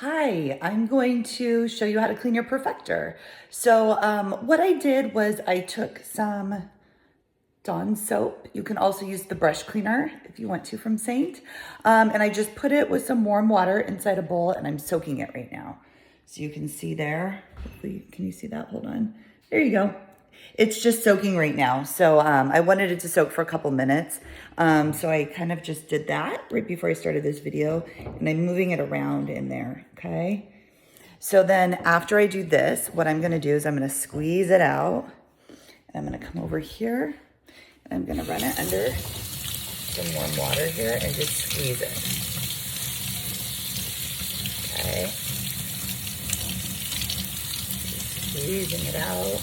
Hi, I'm going to show you how to clean your perfector. So what I did was I took some Dawn soap. You can also use the brush cleaner if you want to from Saint. And I just put it with some warm water inside a bowl and I'm soaking it right now. So you can see there, hopefully, can you see that? Hold on. There you go. It's just soaking right now. So I wanted it to soak for a couple minutes. So I kind of just did that right before I started this video and I'm moving it around in there, okay? So then after I do this, what I'm gonna do is I'm gonna squeeze it out. And I'm gonna come over here and I'm gonna run it under some warm water here and just squeeze it, okay? Just squeezing it out.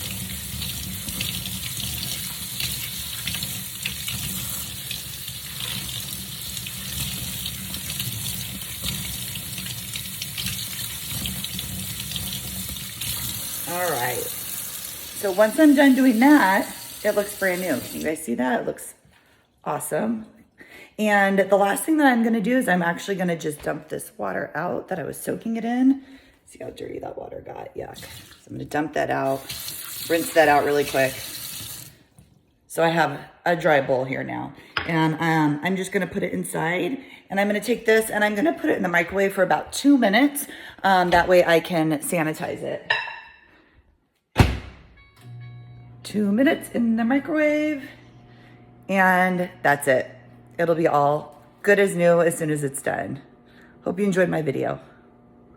All right, so once I'm done doing that, it looks brand new. Can you guys see that? It looks awesome. And the last thing that I'm gonna do is I'm actually gonna just dump this water out that I was soaking it in. See how dirty that water got, yuck. So I'm gonna dump that out, rinse that out really quick. So I have a dry bowl here now. And I'm just gonna put it inside and I'm gonna take this and I'm gonna put it in the microwave for about 2 minutes. That way I can sanitize it. 2 minutes in the microwave, and that's it. It'll be all good as new as soon as it's done. Hope you enjoyed my video.